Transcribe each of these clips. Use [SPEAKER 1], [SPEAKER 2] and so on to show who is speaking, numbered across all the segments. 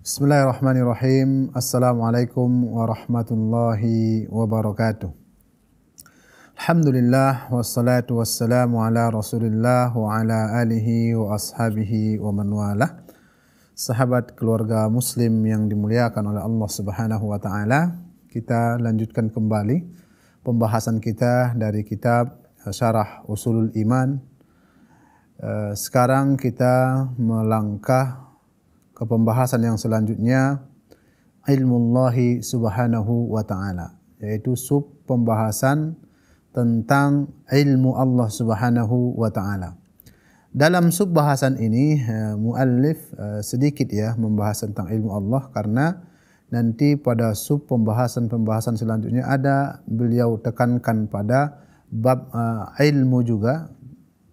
[SPEAKER 1] Bismillahirrahmanirrahim. Assalamualaikum warahmatullahi wabarakatuh. Alhamdulillah wassalatu wassalamu ala Rasulillah wa ala alihi wa ashabihi wa man walah. Sahabat keluarga muslim yang dimuliakan oleh Allah Subhanahu wa taala, kita lanjutkan kembali pembahasan kita dari kitab Syarah Ushulul Iman. Sekarang kita melangkah ke pembahasan yang selanjutnya, ilmullahi subhanahu wa ta'ala, yaitu sub pembahasan tentang ilmu Allah subhanahu wa ta'ala. Dalam sub bahasan ini muallif sedikit membahas tentang ilmu Allah, karena nanti pada sub pembahasan selanjutnya ada beliau tekankan pada bab ilmu juga,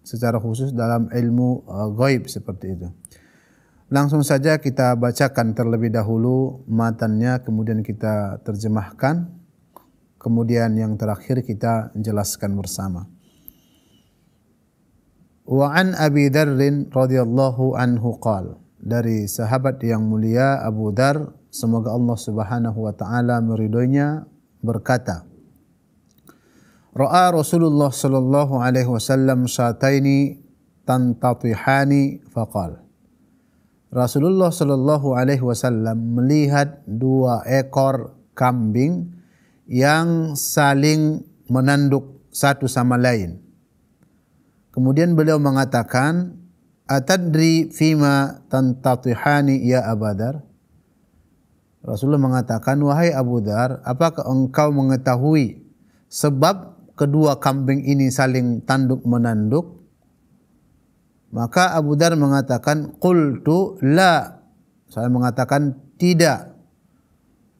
[SPEAKER 1] secara khusus dalam ilmu ghaib seperti itu. Langsung saja kita bacakan terlebih dahulu matannya, kemudian kita terjemahkan, kemudian yang terakhir kita jelaskan bersama. Wa an Abi Dzarrin radhiyallahu anhu qala, dari sahabat yang mulia Abu Dzar, semoga Allah Subhanahu wa taala meridhoinya, berkata, Ra'a Rasulullah sallallahu alaihi wasallam syataini tantatihani faqala, Rasulullah sallallahu alaihi wasallam melihat dua ekor kambing yang saling menanduk satu sama lain. Kemudian beliau mengatakan, Atadri fima tantatihani ya Abu Dzar? Rasulullah mengatakan, wahai Abu Dzar, apakah engkau mengetahui sebab kedua kambing ini saling tanduk menanduk? Maka Abu Dzar mengatakan, qultu la, saya mengatakan tidak.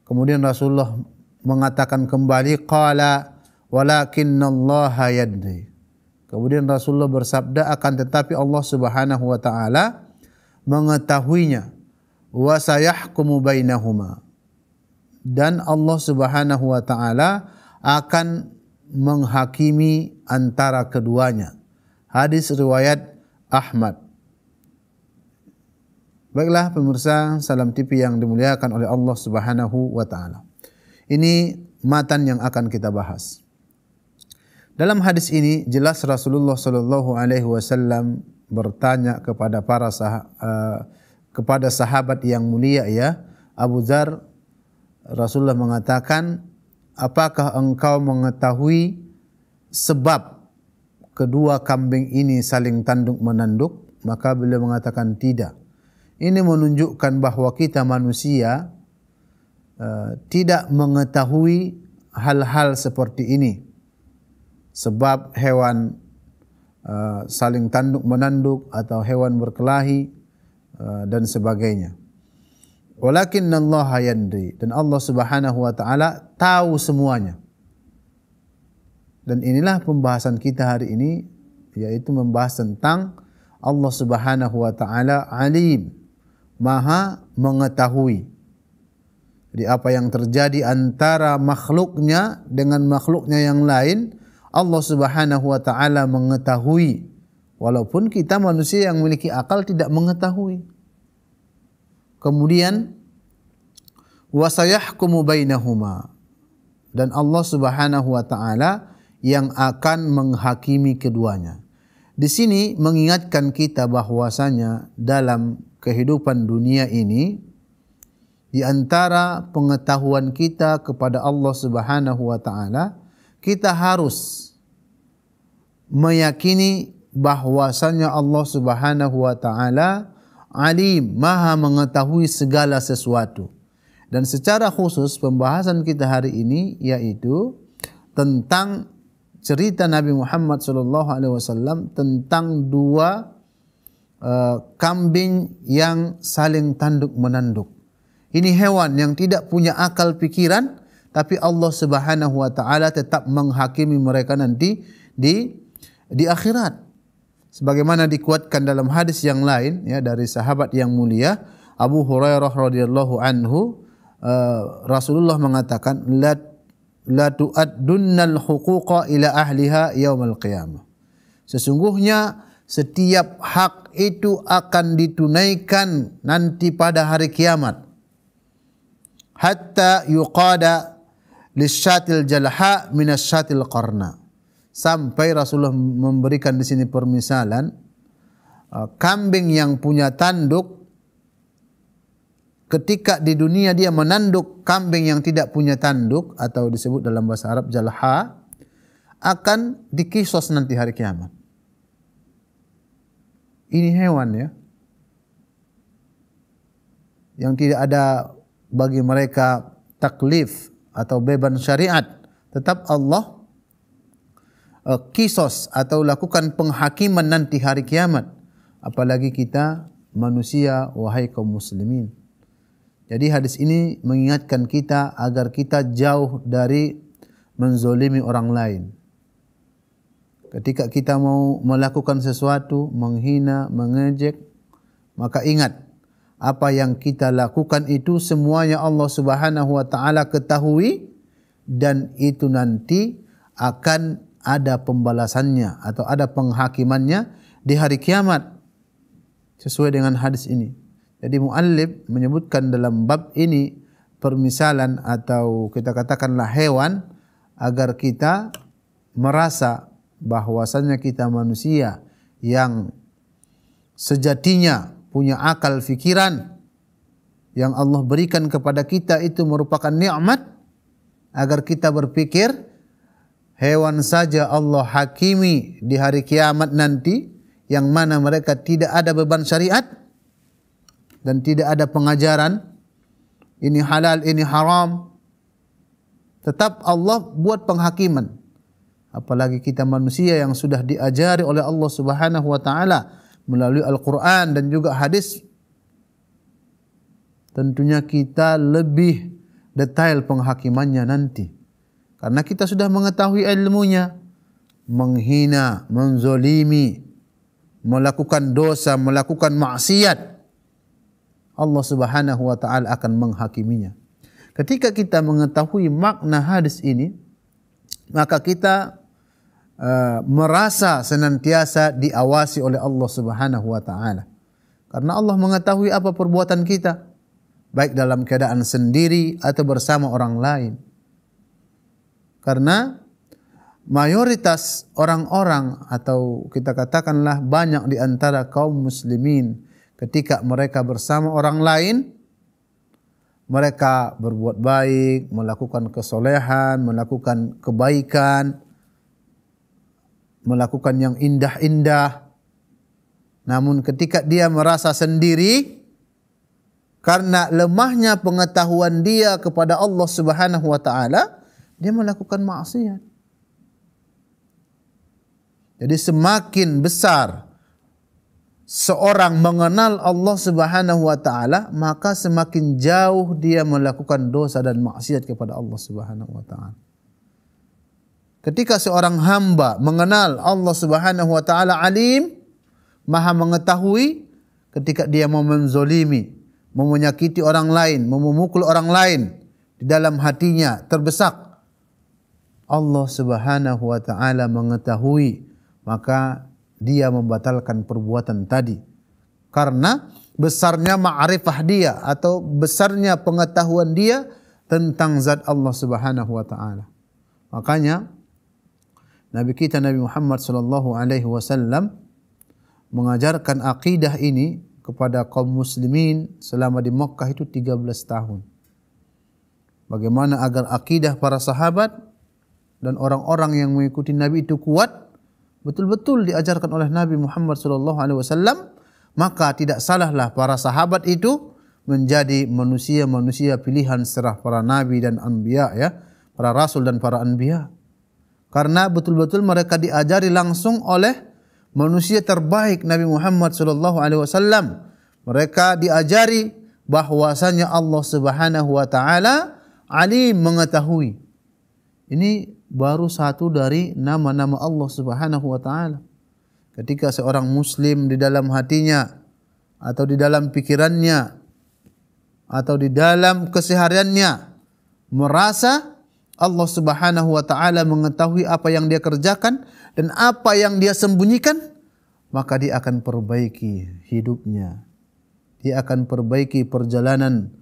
[SPEAKER 1] Kemudian Rasulullah mengatakan kembali, qala walakinnallaha yadri. Kemudian Rasulullah bersabda, akan tetapi Allah Subhanahu wa taala mengetahuinya, wa sayahkumu bainahuma, dan Allah Subhanahu wa taala akan menghakimi antara keduanya. Hadis riwayat Ahmad. Baiklah pemirsa Salam TV yang dimuliakan oleh Allah Subhanahu wa taala. Ini matan yang akan kita bahas. Dalam hadis ini jelas Rasulullah sallallahu alaihi wasallam bertanya kepada kepada sahabat yang mulia Abu Dzar. Rasulullah mengatakan, apakah engkau mengetahui sebab kedua kambing ini saling tanduk menanduk? Maka beliau mengatakan tidak. Ini menunjukkan bahwa kita manusia tidak mengetahui hal-hal seperti ini. Sebab hewan saling tanduk menanduk atau hewan berkelahi dan sebagainya. Walakinnallaha yadri, dan Allah Subhanahu wa taala tahu semuanya. Dan inilah pembahasan kita hari ini, yaitu membahas tentang Allah Subhanahu wa taala alim, maha mengetahui. Jadi apa yang terjadi antara makhluknya dengan makhluknya yang lain, Allah Subhanahu wa taala mengetahui, walaupun kita manusia yang memiliki akal tidak mengetahui. Kemudian wasayahkumu bainahuma, dan Allah Subhanahu wa taala yang akan menghakimi keduanya. Di sini mengingatkan kita bahwasanya dalam kehidupan dunia ini, di antara pengetahuan kita kepada Allah Subhanahu wa taala, kita harus meyakini bahwasanya Allah Subhanahu wa taala alim, maha mengetahui segala sesuatu. Dan secara khusus pembahasan kita hari ini yaitu tentang cerita Nabi Muhammad SAW tentang dua kambing yang saling tanduk menanduk. Ini hewan yang tidak punya akal pikiran, tapi Allah Subhanahu wa taala tetap menghakimi mereka nanti di akhirat. Sebagaimana dikuatkan dalam hadis yang lain dari sahabat yang mulia Abu Hurairah radhiyallahu anhu, Rasulullah mengatakan, la tu'addunnal huquqa ila ahliha yaumal qiyamah. Sesungguhnya setiap hak itu akan ditunaikan nanti pada hari kiamat. hatta yuqada lisyatil jalha minasyatil qarna. Sampai Rasulullah memberikan di sini permisalan kambing yang punya tanduk, ketika di dunia dia menanduk kambing yang tidak punya tanduk, atau disebut dalam bahasa Arab jalha, akan dikisos nanti hari kiamat. Ini hewan ya, yang tidak ada bagi mereka taklif atau beban syariat, tetap Allah kisos atau lakukan penghakiman nanti hari kiamat. Apalagi kita manusia, wahai kaum muslimin. Jadi hadis ini mengingatkan kita agar kita jauh dari menzolimi orang lain. Ketika kita mau melakukan sesuatu, menghina, mengejek, maka ingat, apa yang kita lakukan itu semuanya Allah Subhanahu wa taala ketahui, dan itu nanti akan ada pembalasannya atau ada penghakimannya di hari kiamat sesuai dengan hadis ini. Jadi muallif menyebutkan dalam bab ini permisalan atau kita katakanlah hewan, agar kita merasa bahwasannya kita manusia yang sejatinya punya akal fikiran yang Allah berikan kepada kita itu merupakan nikmat, agar kita berpikir hewan saja Allah hakimi di hari kiamat nanti, yang mana mereka tidak ada beban syariat dan tidak ada pengajaran ini halal, ini haram. Tetap Allah buat penghakiman. Apalagi kita manusia yang sudah diajari oleh Allah Subhanahu wa taala melalui Al-Quran dan juga hadis. Tentunya kita lebih detail penghakimannya nanti, karena kita sudah mengetahui ilmunya. Menghina, menzolimi, melakukan dosa, melakukan maksiat, Allah Subhanahu wa taala akan menghakiminya. Ketika kita mengetahui makna hadis ini, maka kita merasa senantiasa diawasi oleh Allah Subhanahu wa taala. Karena Allah mengetahui apa perbuatan kita, baik dalam keadaan sendiri atau bersama orang lain. Karena mayoritas orang-orang atau kita katakanlah banyak di antara kaum muslimin, ketika mereka bersama orang lain, mereka berbuat baik, melakukan kesolehan, melakukan kebaikan, melakukan yang indah-indah. Namun ketika dia merasa sendiri, karena lemahnya pengetahuan dia kepada Allah Subhanahu wa taala, dia melakukan maksiat. Jadi semakin besar seorang mengenal Allah Subhanahu wa taala, maka semakin jauh dia melakukan dosa dan maksiat kepada Allah Subhanahu wa taala. Ketika seorang hamba mengenal Allah Subhanahu wa taala alim, maha mengetahui, ketika dia mau menzolimi, mau menyakiti orang lain, mau memukul orang lain, di dalam hatinya terbesak, Allah Subhanahu wa taala mengetahui, maka dia membatalkan perbuatan tadi. Karena besarnya ma'rifah dia atau besarnya pengetahuan dia tentang zat Allah Subhanahu wa taala. Makanya Nabi kita Nabi Muhammad sallallahu alaihi wasallam mengajarkan akidah ini kepada kaum muslimin selama di Makkah itu 13 tahun. Bagaimana agar akidah para sahabat dan orang-orang yang mengikuti Nabi itu kuat, betul-betul diajarkan oleh Nabi Muhammad SAW, maka tidak salahlah para sahabat itu menjadi manusia-manusia pilihan setelah para nabi dan anbiya, ya, para rasul dan para anbiya. Karena betul-betul mereka diajari langsung oleh manusia terbaik Nabi Muhammad SAW. Mereka diajari bahwasanya Allah Subhanahu wa taala alim, mengetahui. Ini baru satu dari nama-nama Allah Subhanahu wa taala. Ketika seorang muslim di dalam hatinya atau di dalam pikirannya atau di dalam kesehariannya merasa Allah Subhanahu wa taala mengetahui apa yang dia kerjakan dan apa yang dia sembunyikan, maka dia akan perbaiki hidupnya. Dia akan perbaiki perjalanan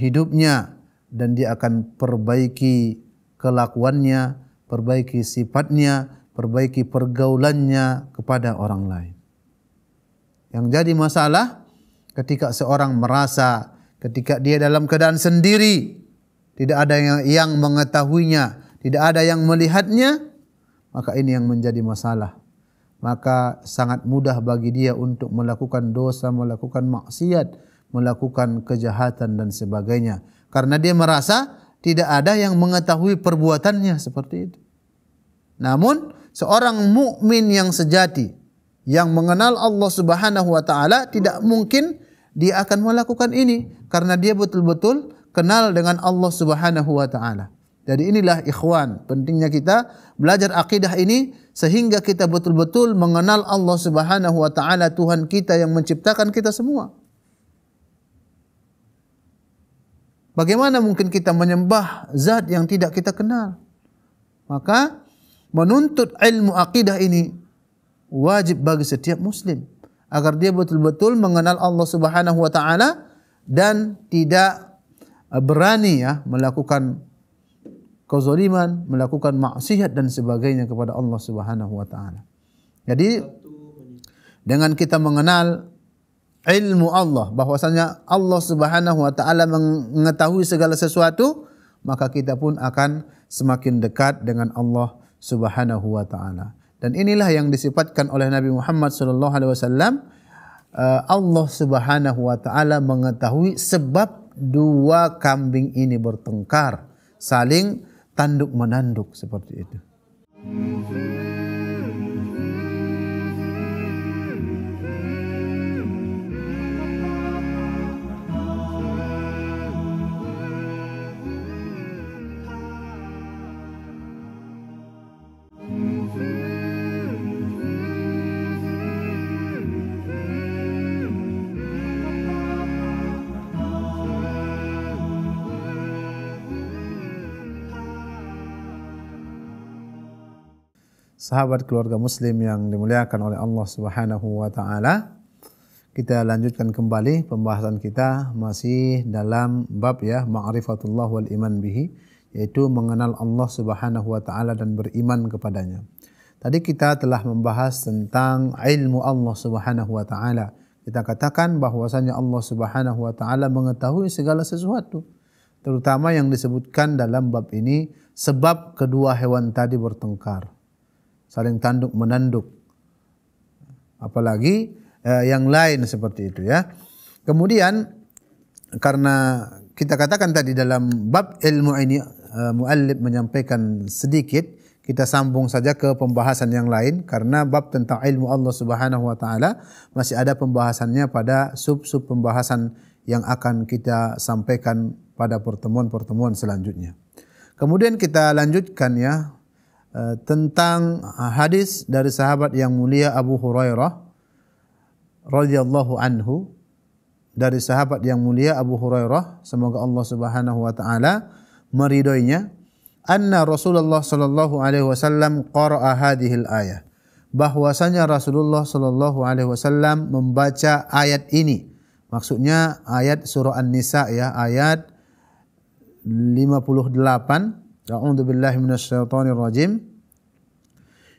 [SPEAKER 1] hidupnya. dan dia akan perbaiki kelakuannya, perbaiki sifatnya, perbaiki pergaulannya kepada orang lain. Yang jadi masalah ketika seorang merasa ketika dia dalam keadaan sendiri, tidak ada yang mengetahuinya, tidak ada yang melihatnya, maka ini yang menjadi masalah. Maka sangat mudah bagi dia untuk melakukan dosa, melakukan maksiat, melakukan kejahatan dan sebagainya. Karena dia merasa tidak ada yang mengetahui perbuatannya seperti itu. Namun seorang mukmin yang sejati, yang mengenal Allah Subhanahu wa taala, tidak mungkin dia akan melakukan ini karena dia betul-betul kenal dengan Allah Subhanahu wa taala. Jadi inilah ikhwan, pentingnya kita belajar akidah ini sehingga kita betul-betul mengenal Allah Subhanahu wa taala, Tuhan kita yang menciptakan kita semua. Bagaimana mungkin kita menyembah zat yang tidak kita kenal? Maka menuntut ilmu akidah ini wajib bagi setiap muslim agar dia betul-betul mengenal Allah Subhanahu wa taala dan tidak berani melakukan kezaliman, melakukan maksiat dan sebagainya kepada Allah Subhanahu wa taala. Jadi dengan kita mengenal ilmu Allah, bahwasanya Allah Subhanahu wa taala mengetahui segala sesuatu, maka kita pun akan semakin dekat dengan Allah Subhanahu wa taala. Dan inilah yang disifatkan oleh Nabi Muhammad sallallahu alaihi wasallam, Allah Subhanahu wa taala mengetahui sebab dua kambing ini bertengkar, saling tanduk menanduk seperti itu. Sahabat keluarga muslim yang dimuliakan oleh Allah Subhanahu wa taala, kita lanjutkan kembali pembahasan kita masih dalam bab ma'rifatullah wal iman bihi, yaitu mengenal Allah Subhanahu wa taala dan beriman kepadanya. Tadi kita telah membahas tentang ilmu Allah Subhanahu wa taala. Kita katakan bahwasanya Allah Subhanahu wa taala mengetahui segala sesuatu, terutama yang disebutkan dalam bab ini sebab kedua hewan tadi bertengkar, saling tanduk menanduk, apalagi yang lain seperti itu ya. Kemudian karena kita katakan tadi dalam bab ilmu ini muallif menyampaikan sedikit, kita sambung saja ke pembahasan yang lain karena bab tentang ilmu Allah Subhanahu wa taala masih ada pembahasannya pada sub-sub pembahasan yang akan kita sampaikan pada pertemuan-pertemuan selanjutnya. Kemudian kita lanjutkan tentang hadis dari sahabat yang mulia Abu Hurairah radhiyallahu anhu, dari sahabat yang mulia Abu Hurairah, semoga Allah Subhanahu wa taala meridhoinya, anna Rasulullah sallallahu alaihi wasallam qara'a hadhil ayah, bahwasanya Rasulullah sallallahu alaihi wasallam membaca ayat ini, maksudnya ayat surah An-Nisa ayat 58. A'udzu billahi minasyaitonir rajim.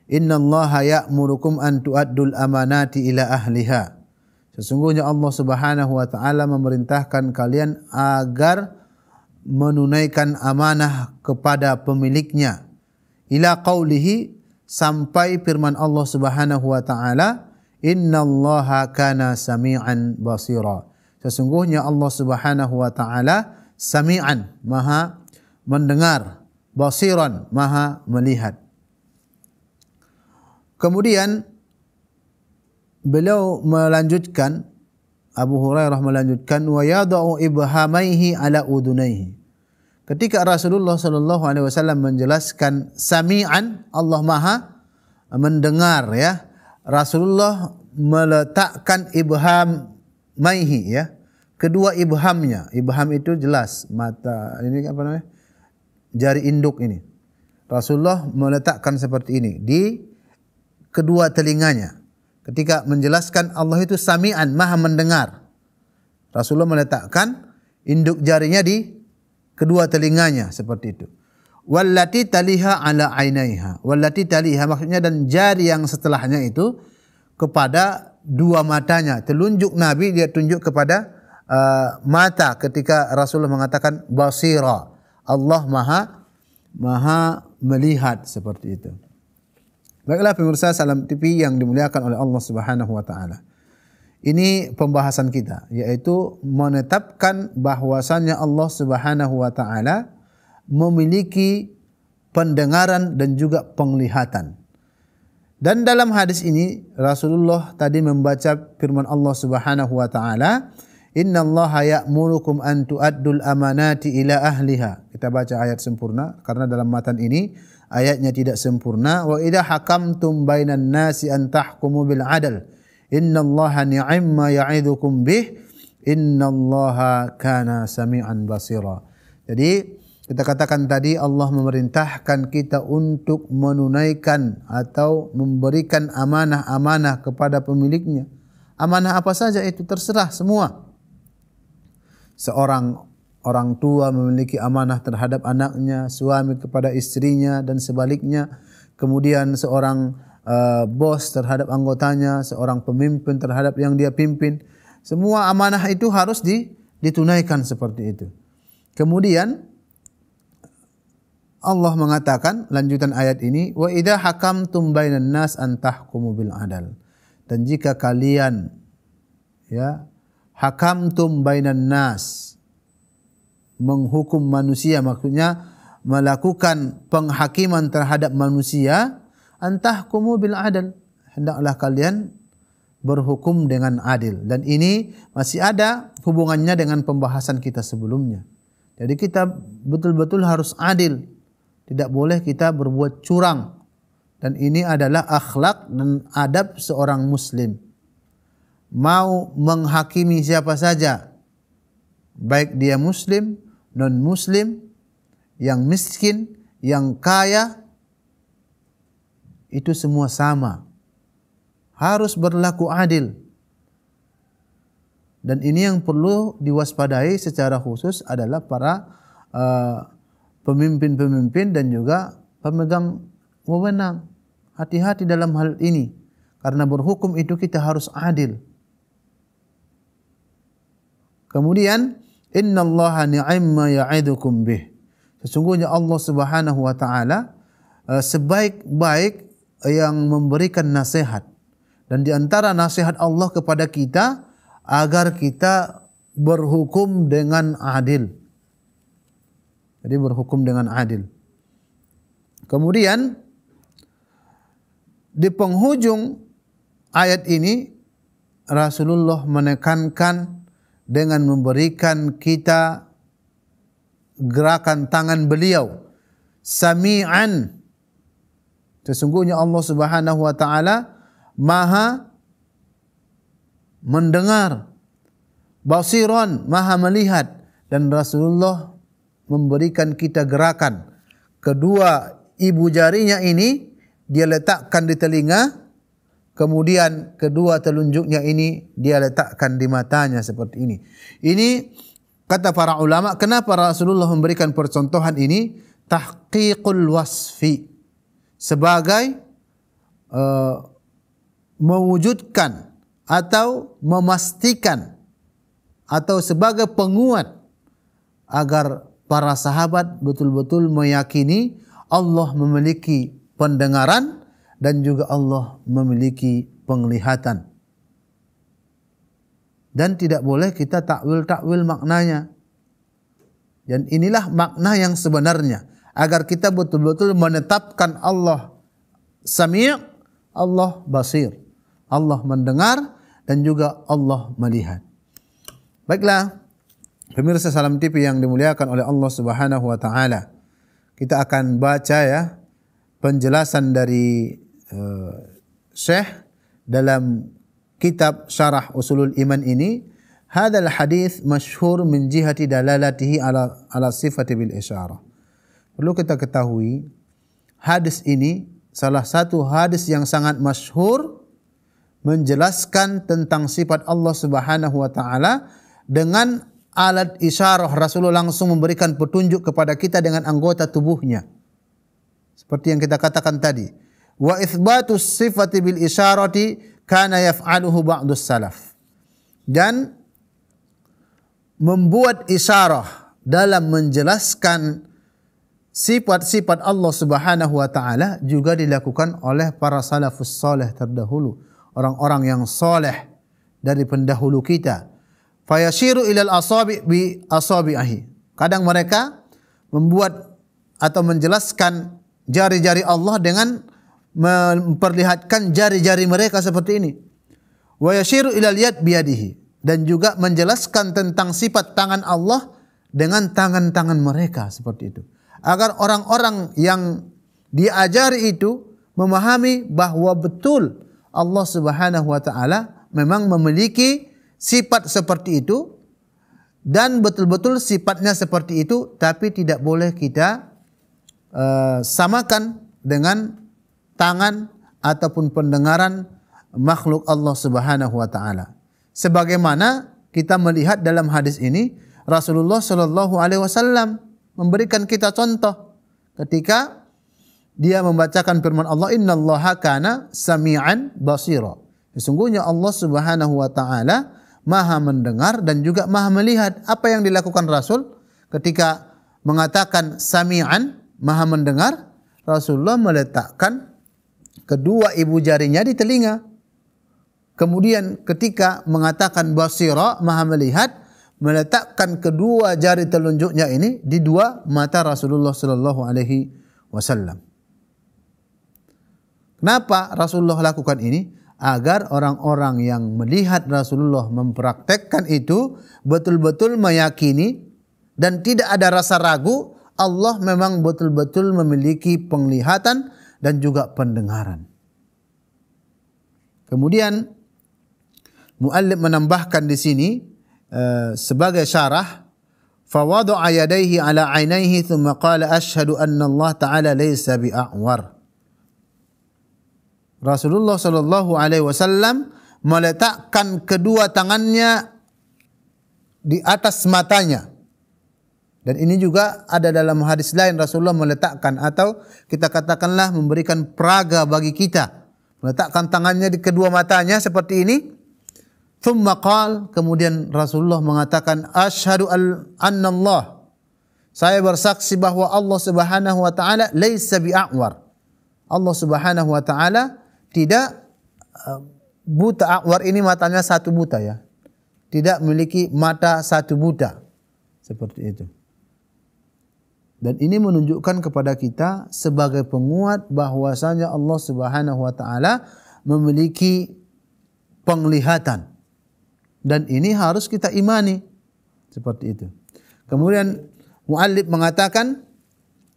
[SPEAKER 1] Innallaha ya'murukum an tu'addul amanati ila ahliha. Sesungguhnya Allah Subhanahu wa taala memerintahkan kalian agar menunaikan amanah kepada pemiliknya. Ila qaulihi, sampai firman Allah Subhanahu wa taala, innallaha kana sami'an basira. Sesungguhnya Allah Subhanahu wa taala sami'an, maha mendengar, basiran, maha melihat. Kemudian beliau melanjutkan, Abu Hurairah melanjutkan, wa yada'u ibhamaihi ala udunaihi. Ketika Rasulullah sallallahu alaihi wasallam menjelaskan sami'an, Allah maha mendengar Rasulullah meletakkan ibhamaihi kedua ibhamnya. Ibham itu jelas mata, ini apa namanya? Jari induk ini. Rasulullah meletakkan seperti ini di kedua telinganya. Ketika menjelaskan Allah itu sami'an, maha mendengar, Rasulullah meletakkan induk jarinya di kedua telinganya seperti itu. Wallati taliha ala ainaiha. Wallati taliha maksudnya dan jari yang setelahnya itu kepada dua matanya. Telunjuk Nabi dia tunjuk kepada mata ketika Rasulullah mengatakan basira. Allah maha melihat seperti itu. Baiklah pemirsa Salam TV yang dimuliakan oleh Allah Subhanahu wa taala. Ini pembahasan kita yaitu menetapkan bahwasannya Allah Subhanahu wa taala memiliki pendengaran dan juga penglihatan. Dan dalam hadis ini Rasulullah tadi membaca firman Allah Subhanahu wa taala, "Innallaha ya'murukum an tu'addul amanati ila ahliha." Kita baca ayat sempurna karena dalam matan ini ayatnya tidak sempurna. "Wa idza hakamtum bainan nasi an tahkumu bil 'adl. Innallaha ni'ma ya'idzukum bih. Innallaha kana sami'an basira." Jadi kita katakan tadi Allah memerintahkan kita untuk menunaikan atau memberikan amanah-amanah kepada pemiliknya. Amanah apa saja itu terserah semua. Seorang orang tua memiliki amanah terhadap anaknya, suami kepada istrinya dan sebaliknya. Kemudian seorang bos terhadap anggotanya, seorang pemimpin terhadap yang dia pimpin. Semua amanah itu harus ditunaikan seperti itu. Kemudian Allah mengatakan lanjutan ayat ini, wa idza hakamtum bainan nas an tahkumu bil adal. Dan jika kalian hakamtum bainan nas, menghukum manusia maksudnya melakukan penghakiman terhadap manusia, an tahkumu bil adal, hendaklah kalian berhukum dengan adil. Dan ini masih ada hubungannya dengan pembahasan kita sebelumnya. Jadi kita betul-betul harus adil. Tidak boleh kita berbuat curang. Dan ini adalah akhlak dan adab seorang muslim. Mau menghakimi siapa saja, baik dia muslim, non-muslim, yang miskin, yang kaya, itu semua sama. Harus berlaku adil. Dan ini yang perlu diwaspadai secara khusus adalah para pemimpin-pemimpin dan juga pemegang wewenang. Hati-hati dalam hal ini. Karena berhukum itu kita harus adil. Kemudian, innallaha ni'ma ya'idzukum bih. Sesungguhnya Allah Subhanahu wa taala sebaik-baik yang memberikan nasihat. Dan di antara nasihat Allah kepada kita agar kita berhukum dengan adil. Jadi berhukum dengan adil. Kemudian di penghujung ayat ini Rasulullah menekankan dengan memberikan kita gerakan tangan beliau. Sami'an. Sesungguhnya Allah Subhanahu wa taala Maha mendengar. Basiran, Maha melihat. Dan Rasulullah memberikan kita gerakan. Kedua ibu jarinya ini dia letakkan di telinga, kemudian kedua telunjuknya ini dia letakkan di matanya seperti ini. Ini kata para ulama, kenapa Rasulullah memberikan percontohan ini? Tahqiqul wasfi, sebagai mewujudkan atau memastikan atau sebagai penguat agar para sahabat betul-betul meyakini Allah memiliki pendengaran dan juga Allah memiliki penglihatan. Dan tidak boleh kita takwil-takwil maknanya. Dan inilah makna yang sebenarnya. Agar kita betul-betul menetapkan Allah Sami', Allah Basir. Allah mendengar dan juga Allah melihat. Baiklah, pemirsa Salam TV yang dimuliakan oleh Allah Subhanahu wa taala. Kita akan baca penjelasan dari Syekh dalam kitab Syarah Usulul Iman ini. Hadzal hadis masyhur min jihati dalalatihi ala sifati bil isyarah. Perlu kita ketahui hadis ini salah satu hadis yang sangat masyhur menjelaskan tentang sifat Allah Subhanahu wa taala dengan alat isyarah, Rasulullah langsung memberikan petunjuk kepada kita dengan anggota tubuhnya. Seperti yang kita katakan tadi. Wa itsbatus sifati bil isyarati kana yaf'aluhu ba'dus salaf. Dan membuat isyarah dalam menjelaskan sifat-sifat Allah Subhanahu wa taala juga dilakukan oleh para salafus saleh terdahulu, orang-orang yang saleh dari pendahulu kita. Fayashiru ilal asabi bi asabihi. Kadang mereka membuat atau menjelaskan jari-jari Allah dengan memperlihatkan jari-jari mereka seperti ini. Wa yashiru ilal yad biyadihi, dan juga menjelaskan tentang sifat tangan Allah dengan tangan-tangan mereka seperti itu. Agar orang-orang yang diajari itu memahami bahwa betul Allah Subhanahu wa taala memang memiliki sifat seperti itu dan betul-betul sifatnya seperti itu, tapi tidak boleh kita samakan dengan tangan ataupun pendengaran makhluk Allah Subhanahu wa taala. Sebagaimana kita melihat dalam hadis ini, Rasulullah sallallahu alaihi wasallam memberikan kita contoh ketika dia membacakan firman Allah, innallaha kana sami'an basira. Sesungguhnya Allah Subhanahu wa taala Maha mendengar dan juga Maha melihat. Apa yang dilakukan Rasul ketika mengatakan sami'an, Maha mendengar? Rasulullah meletakkan kedua ibu jarinya di telinga. Kemudian ketika mengatakan basira, Maha melihat, meletakkan kedua jari telunjuknya ini di dua mata Rasulullah sallallahu alaihi wasallam. Kenapa Rasulullah lakukan ini? Agar orang-orang yang melihat Rasulullah mempraktekkan itu betul-betul meyakini dan tidak ada rasa ragu Allah memang betul-betul memiliki penglihatan dan juga pendengaran. Kemudian muallif menambahkan di sini sebagai syarah, fawada'a yadayhi ala 'ainaihi thumma qala asyhadu anna Allah ta'ala laysa bi'a'war. Rasulullah sallallahu alaihi wasallam meletakkan kedua tangannya di atas matanya. Dan ini juga ada dalam hadis lain, Rasulullah meletakkan atau kita katakanlah memberikan peraga bagi kita. Meletakkan tangannya di kedua matanya seperti ini. Thumma qal, kemudian Rasulullah mengatakan asyhadu anna Allah, saya bersaksi bahwa Allah Subhanahu wa taala laisa bi'a'war. Allah Subhanahu wa taala tidak buta. A'war ini matanya satu buta ya. Tidak memiliki mata satu buta. Seperti itu. Dan ini menunjukkan kepada kita sebagai penguat bahwasanya Allah Subhanahu wa taala memiliki penglihatan. Dan ini harus kita imani. Seperti itu. Kemudian muallif mengatakan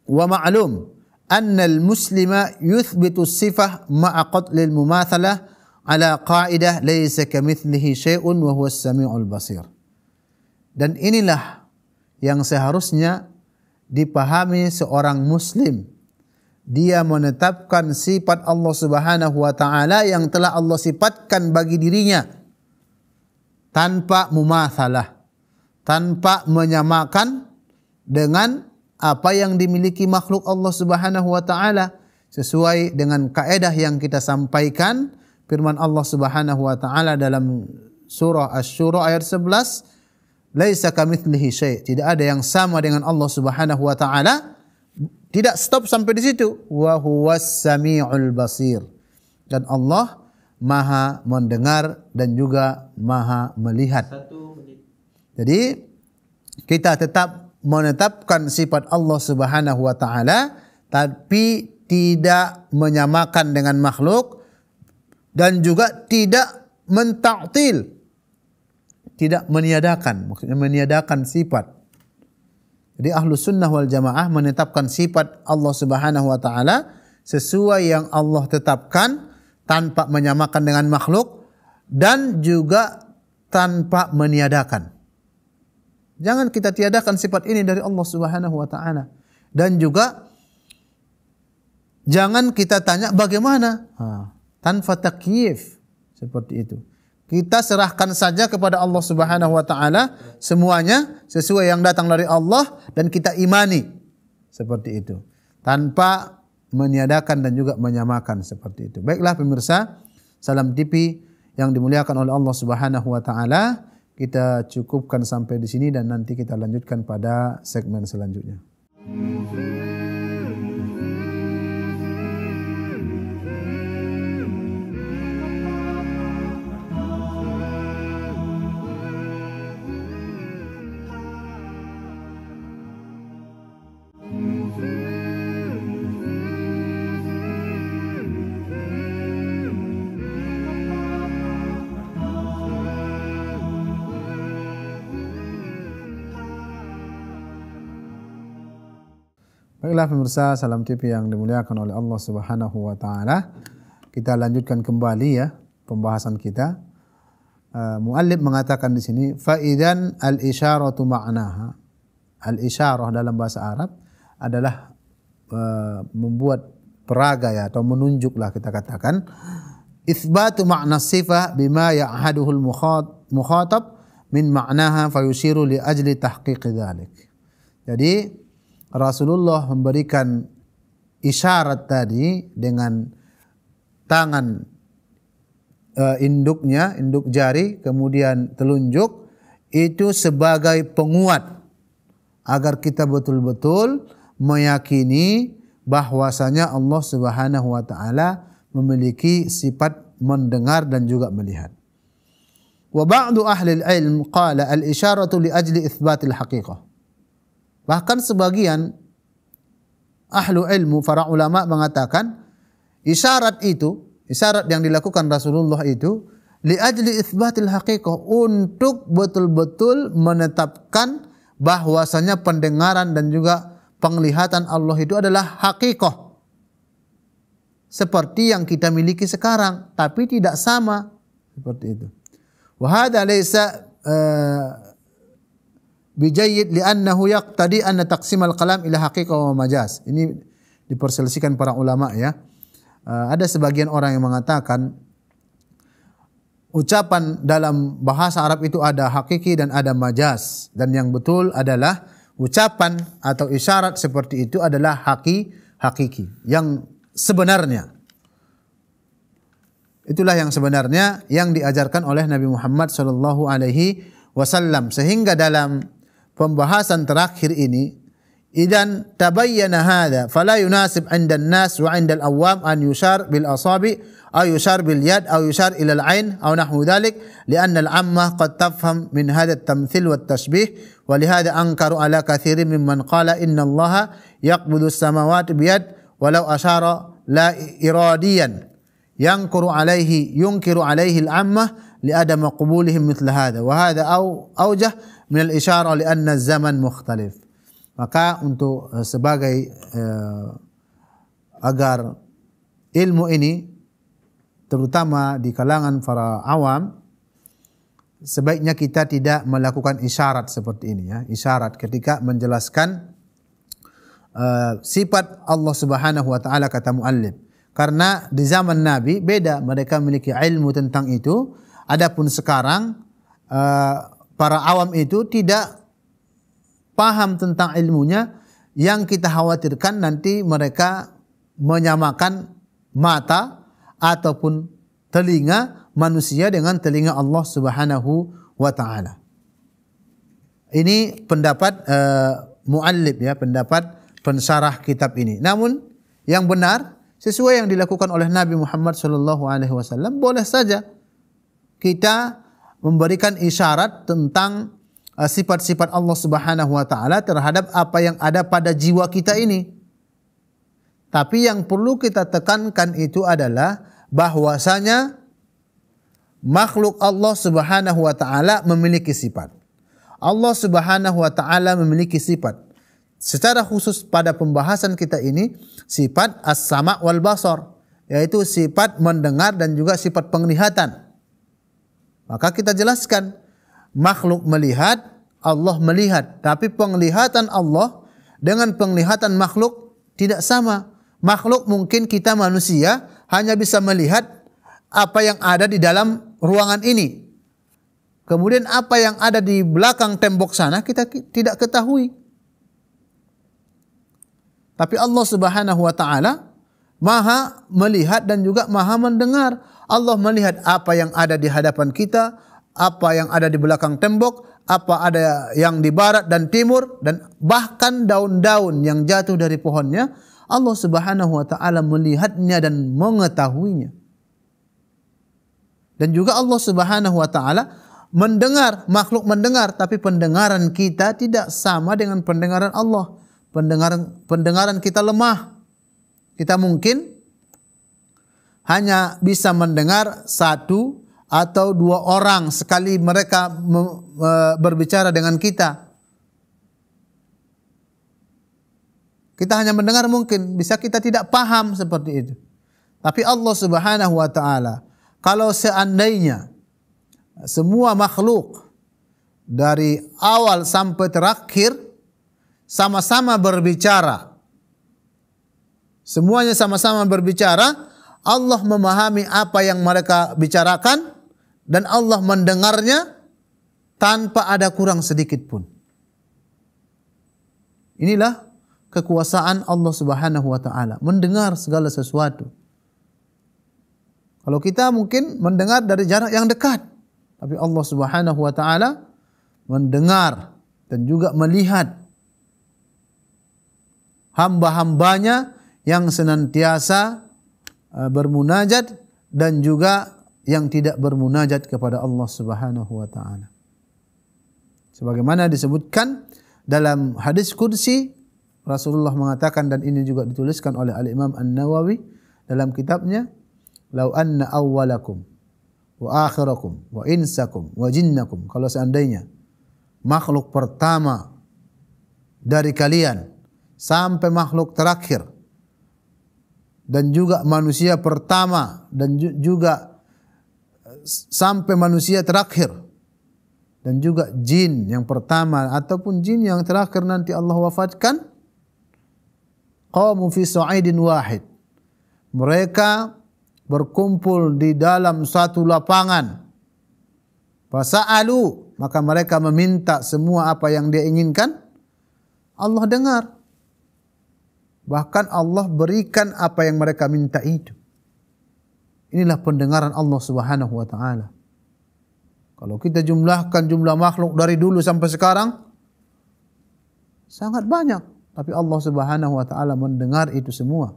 [SPEAKER 1] wa ma'lum anna al-muslima yuthbitu sifah ma'a qatlil mumathalah ala qa'idah laysa kamithlihi syai'un wa huwa as-sami'ul basir. Dan inilah yang seharusnya dipahami seorang muslim. Dia menetapkan sifat Allah Subhanahu wa taala yang telah Allah sifatkan bagi dirinya tanpa mumathalah, tanpa menyamakan dengan apa yang dimiliki makhluk Allah Subhanahu wa taala, sesuai dengan kaedah yang kita sampaikan firman Allah Subhanahu wa taala dalam surah Asy-Syura ayat 11, laisa kamitslihi syai', tidak ada yang sama dengan Allah Subhanahu wa taala. Tidak stop sampai di situ, wa huwas samiul basir, dan Allah Maha mendengar dan juga Maha melihat. Jadi kita tetap menetapkan sifat Allah Subhanahu wa taala tapi tidak menyamakan dengan makhluk dan juga tidak mentaktil, tidak meniadakan, maksudnya meniadakan sifat. Jadi Ahlus Sunnah wal Jamaah menetapkan sifat Allah Subhanahu wa taala sesuai yang Allah tetapkan tanpa menyamakan dengan makhluk dan juga tanpa meniadakan. Jangan kita tiadakan sifat ini dari Allah Subhanahu wa taala. Dan juga jangan kita tanya bagaimana, tanpa takyif, seperti itu. Kita serahkan saja kepada Allah Subhanahu wa taala semuanya sesuai yang datang dari Allah dan kita imani seperti itu. Tanpa meniadakan dan juga menyamakan seperti itu. Baiklah pemirsa, Salam TV yang dimuliakan oleh Allah Subhanahu wa taala, kita cukupkan sampai di sini dan nanti kita lanjutkan pada segmen selanjutnya. Baiklah pemirsa Salam TV yang dimuliakan oleh Allah Subhanahu wa taala. Kita lanjutkan kembali ya pembahasan kita. Muallif mengatakan di sini faidan al-isyaratu ma'naha. Al-isyarah dalam bahasa Arab adalah membuat peraga ya atau menunjuklah kita katakan itsbatu ma'na sifah bima ya'haduhul mukhatab min ma'naha fayushiru li ajli tahqiq dzalik. Jadi Rasulullah memberikan isyarat tadi dengan tangan induknya, induk jari, kemudian telunjuk itu sebagai penguat agar kita betul-betul meyakini bahwasanya Allah Subhanahu wa taala memiliki sifat mendengar dan juga melihat. Wa ba'du ahli al-ilm qala al-isyaratu li ajli itsbatil haqiqah. Bahkan sebagian ahlu ilmu, para ulama mengatakan isyarat itu, isyarat yang dilakukan Rasulullah itu li ajli itsbatil haqiqah, untuk betul-betul menetapkan bahwasanya pendengaran dan juga penglihatan Allah itu adalah haqiqah. Seperti yang kita miliki sekarang, tapi tidak sama seperti itu. Wa hadza laysa bijayyid li'annahu yaqtadi anna taqsimal kalam ila haqiqah wa majaz. Ini diperselisihkan para ulama ya. Ada sebagian orang yang mengatakan ucapan dalam bahasa Arab itu ada hakiki dan ada majaz, dan yang betul adalah ucapan atau isyarat seperti itu adalah hakiki yang sebenarnya. Itulah yang sebenarnya yang diajarkan oleh Nabi Muhammad sallallahu alaihi wasallam, sehingga dalam pembahasan terakhir ini idan tabayyana hadha fala yunasib 'inda an-nas wa 'inda al-awwam an yushar bil asabi aw yushar bil yad aw yushar ila al-'ain aw nahwu dhalik li'anna al-'ammah qad tafham min hadha at-tamthil wat tashbih wa lihadha ankaru ala kathirin mimman qala inna Allah yaqbidu as-samawati bi yad walau ashara la iradiyan yunkiru alaihi al-'ammah li'adam qabulihim mithla hadha wa hadha awjah min al-isyarah li'anna az-zaman mukhtalif. Maka untuk sebagai agar ilmu ini terutama di kalangan para awam, sebaiknya kita tidak melakukan isyarat seperti ini ya. Isyarat ketika menjelaskan sifat Allah Subhanahu wa taala, kata muallif. Karena di zaman Nabi beda, mereka memiliki ilmu tentang itu. Adapun sekarang para awam itu tidak paham tentang ilmunya. Yang kita khawatirkan nanti mereka menyamakan mata ataupun telinga manusia dengan telinga Allah Subhanahu wa taala. Ini pendapat muallif ya, pendapat pensyarah kitab ini. Namun yang benar sesuai yang dilakukan oleh Nabi Muhammad sallallahu alaihi wasallam, boleh saja kita memberikan isyarat tentang sifat-sifat Allah Subhanahu wa taala terhadap apa yang ada pada jiwa kita ini. Tapi yang perlu kita tekankan itu adalah bahwasanya makhluk Allah Subhanahu wa taala memiliki sifat. Allah Subhanahu wa taala memiliki sifat. Secara khusus pada pembahasan kita ini sifat as-sama' wal basar, yaitu sifat mendengar dan juga sifat penglihatan. Maka kita jelaskan makhluk melihat, Allah melihat, tapi penglihatan Allah dengan penglihatan makhluk tidak sama. Makhluk mungkin kita manusia hanya bisa melihat apa yang ada di dalam ruangan ini. Kemudian apa yang ada di belakang tembok sana kita tidak ketahui. Tapi Allah Subhanahu wa taala Maha melihat dan juga Maha mendengar. Allah melihat apa yang ada di hadapan kita, apa yang ada di belakang tembok, apa ada yang di barat dan timur, dan bahkan daun-daun yang jatuh dari pohonnya, Allah Subhanahu wa taala melihatnya dan mengetahuinya. Dan juga Allah Subhanahu wa taala mendengar, makhluk mendengar, tapi pendengaran kita tidak sama dengan pendengaran Allah. Pendengaran kita lemah. Kita mungkin hanya bisa mendengar satu atau dua orang sekali mereka berbicara dengan kita. Kita hanya mendengar, mungkin bisa kita tidak paham seperti itu. Tapi Allah Subhanahu wa taala, kalau seandainya semua makhluk dari awal sampai terakhir sama-sama berbicara, semuanya sama-sama berbicara, Allah memahami apa yang mereka bicarakan dan Allah mendengarnya tanpa ada kurang sedikit pun. Inilah kekuasaan Allah Subhanahu wa taala, mendengar segala sesuatu. Kalau kita mungkin mendengar dari jarak yang dekat, tapi Allah Subhanahu wa taala mendengar dan juga melihat hamba-hambanya yang senantiasa bermunajat dan juga yang tidak bermunajat kepada Allah Subhanahu wa taala. Sebagaimana disebutkan dalam hadis qudsi, Rasulullah mengatakan, dan ini juga dituliskan oleh Al-Imam An-Nawawi dalam kitabnya, "Lau anna awwalakum wa akhirakum wa insakum wa jinnakum," kalau seandainya makhluk pertama dari kalian sampai makhluk terakhir, dan juga manusia pertama dan juga sampai manusia terakhir, dan juga jin yang pertama ataupun jin yang terakhir nanti Allah wafatkan, qamu fi sa'idin wahid, mereka berkumpul di dalam satu lapangan, fasa'alu, maka mereka meminta semua apa yang dia inginkan, Allah dengar. Bahkan Allah berikan apa yang mereka minta itu. Inilah pendengaran Allah Subhanahu wa taala. Kalau kita jumlahkan jumlah makhluk dari dulu sampai sekarang, sangat banyak. Tapi Allah Subhanahu wa taala mendengar itu semua.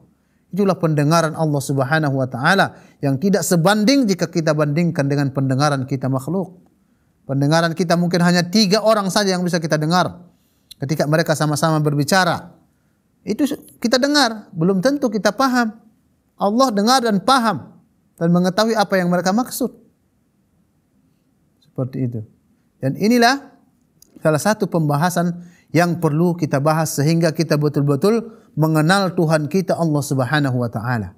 [SPEAKER 1] Itulah pendengaran Allah Subhanahu wa taala yang tidak sebanding jika kita bandingkan dengan pendengaran kita makhluk. Pendengaran kita mungkin hanya 3 orang saja yang bisa kita dengar ketika mereka sama-sama berbicara. Itu kita dengar, belum tentu kita paham. Allah dengar dan paham dan mengetahui apa yang mereka maksud. Seperti itu. Dan inilah salah satu pembahasan yang perlu kita bahas sehingga kita betul-betul mengenal Tuhan kita Allah Subhanahu wa taala.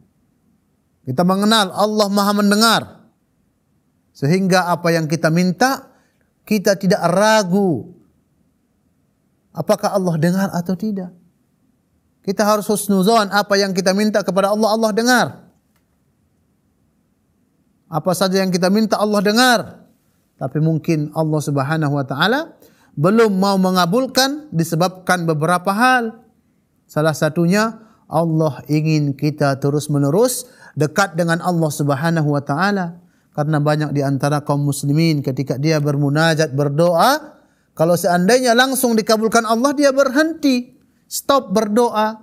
[SPEAKER 1] Kita mengenal Allah Maha mendengar. Sehingga apa yang kita minta, kita tidak ragu apakah Allah dengar atau tidak. Kita harus husnuzon, apa yang kita minta kepada Allah, Allah dengar. Apa saja yang kita minta Allah dengar. Tapi mungkin Allah Subhanahu wa taala belum mau mengabulkan disebabkan beberapa hal. Salah satunya Allah ingin kita terus-menerus dekat dengan Allah Subhanahu wa taala. Karena banyak di antara kaum muslimin ketika dia bermunajat, berdoa, kalau seandainya langsung dikabulkan Allah, dia berhenti, stop berdoa.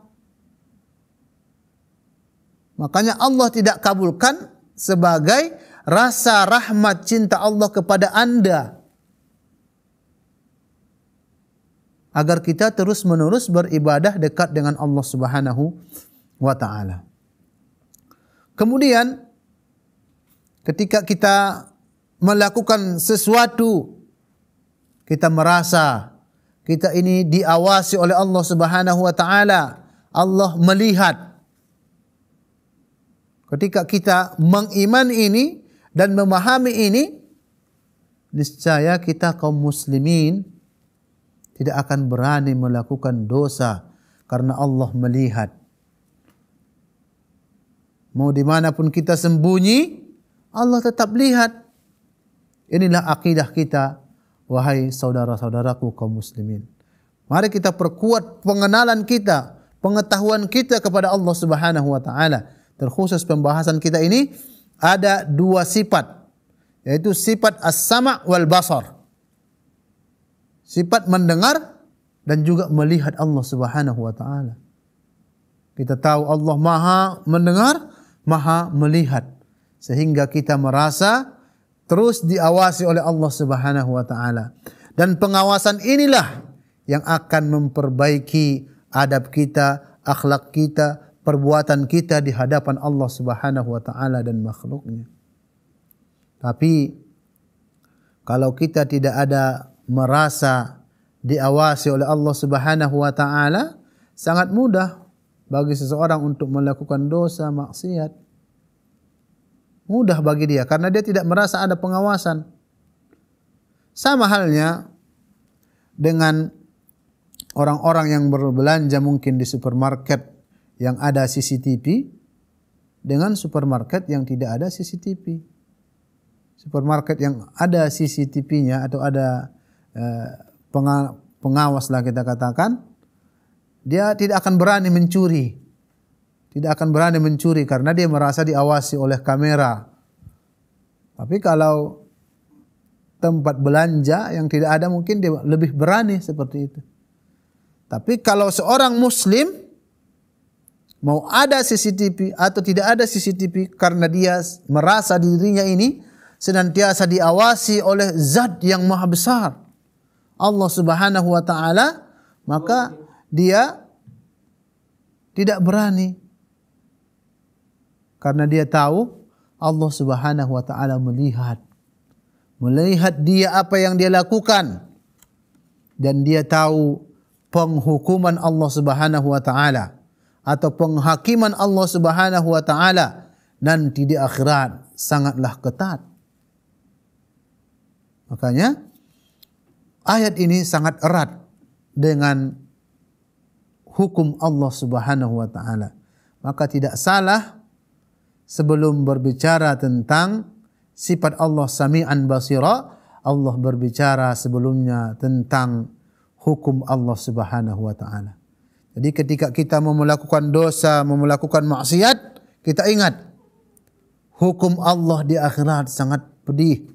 [SPEAKER 1] Makanya Allah tidak kabulkan sebagai rasa rahmat cinta Allah kepada Anda. Agar kita terus-menerus beribadah dekat dengan Allah Subhanahu wa taala. Kemudian ketika kita melakukan sesuatu, kita merasa kita ini diawasi oleh Allah Subhanahu wa taala. Allah melihat. Ketika kita mengimani ini dan memahami ini, niscaya kita kaum muslimin tidak akan berani melakukan dosa karena Allah melihat. Mau dimanapun kita sembunyi, Allah tetap lihat. Inilah akidah kita, wahai saudara-saudaraku kaum muslimin. Mari kita perkuat pengenalan kita, pengetahuan kita kepada Allah Subhanahu wa taala. Terkhusus pembahasan kita ini ada dua sifat, yaitu sifat as-sama' wal basar. Sifat mendengar dan juga melihat Allah Subhanahu wa taala. Kita tahu Allah Maha mendengar, Maha melihat, sehingga kita merasa terus diawasi oleh Allah Subhanahu wa taala. Dan pengawasan inilah yang akan memperbaiki adab kita, akhlak kita, perbuatan kita di hadapan Allah Subhanahu wa taala dan makhluknya. Tapi kalau kita tidak ada merasa diawasi oleh Allah Subhanahu wa taala, sangat mudah bagi seseorang untuk melakukan dosa, maksiat. Mudah bagi dia karena dia tidak merasa ada pengawasan. Sama halnya dengan orang-orang yang berbelanja mungkin di supermarket yang ada CCTV dengan supermarket yang tidak ada CCTV. Supermarket yang ada CCTV-nya atau ada pengawas lah kita katakan, dia tidak akan berani mencuri. Tidak akan berani mencuri karena dia merasa diawasi oleh kamera. Tapi kalau tempat belanja yang tidak ada mungkin dia lebih berani seperti itu. Tapi kalau seorang muslim mau ada CCTV atau tidak ada CCTV karena dia merasa dirinya ini senantiasa diawasi oleh zat yang maha besar, Allah Subhanahu wa taala, maka dia tidak berani. Karena dia tahu Allah Subhanahu wa taala melihat dia apa yang dia lakukan, dan dia tahu penghukuman Allah Subhanahu wa taala atau penghakiman Allah Subhanahu wa taala nanti di akhirat sangatlah ketat. Makanya ayat ini sangat erat dengan hukum Allah Subhanahu wa taala. Maka tidak salah sebelum berbicara tentang sifat Allah Sami'an Basira, Allah berbicara sebelumnya tentang hukum Allah Subhanahu wa taala. Jadi ketika kita mau melakukan dosa, mau melakukan maksiat, kita ingat hukum Allah di akhirat sangat pedih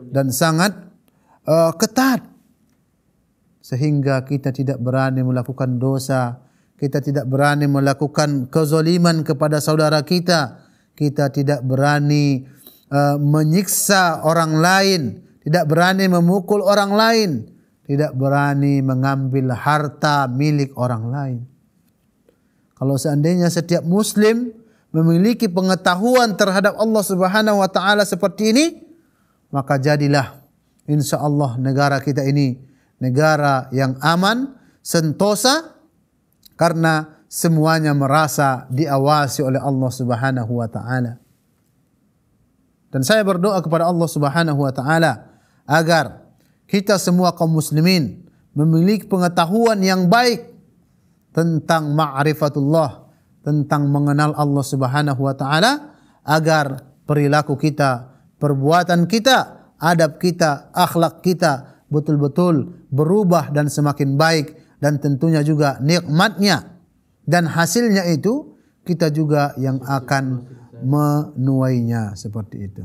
[SPEAKER 1] dan sangat ketat, sehingga kita tidak berani melakukan dosa, kita tidak berani melakukan kezaliman kepada saudara kita, kita tidak berani menyiksa orang lain, tidak berani memukul orang lain, tidak berani mengambil harta milik orang lain. Kalau seandainya setiap muslim memiliki pengetahuan terhadap Allah Subhanahu wa taala seperti ini, maka jadilah insyaallah negara kita ini negara yang aman, sentosa, karena semuanya merasa diawasi oleh Allah Subhanahu wa taala. Dan saya berdoa kepada Allah Subhanahu wa taala agar kita semua kaum muslimin memiliki pengetahuan yang baik tentang ma'rifatullah, tentang mengenal Allah Subhanahu wa taala, agar perilaku kita, perbuatan kita, adab kita, akhlak kita betul-betul berubah dan semakin baik, dan tentunya juga nikmatnya dan hasilnya itu kita juga yang akan menuainya seperti itu.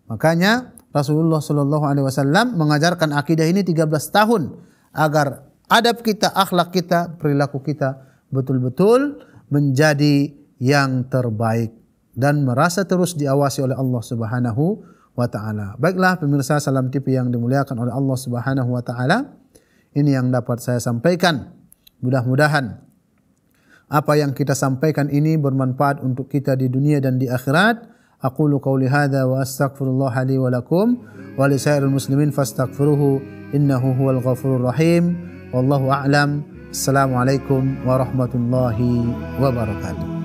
[SPEAKER 1] Makanya Rasulullah Shallallahu Alaihi Wasallam mengajarkan akidah ini 13 tahun agar adab kita, akhlak kita, perilaku kita betul-betul menjadi yang terbaik dan merasa terus diawasi oleh Allah Subhanahu wa taala. Baiklah pemirsa Salam TV yang dimuliakan oleh Allah Subhanahu wa taala, ini yang dapat saya sampaikan. Mudah-mudahan apa yang kita sampaikan ini bermanfaat untuk kita di dunia dan di akhirat. Aqulu qawli hadza wa astaghfirullah li wa lakum wa li sairil muslimin fastaghfiruhu innahu huwal ghafurur rahim. Wallahu a'lam. Assalamualaikum warahmatullahi wabarakatuh.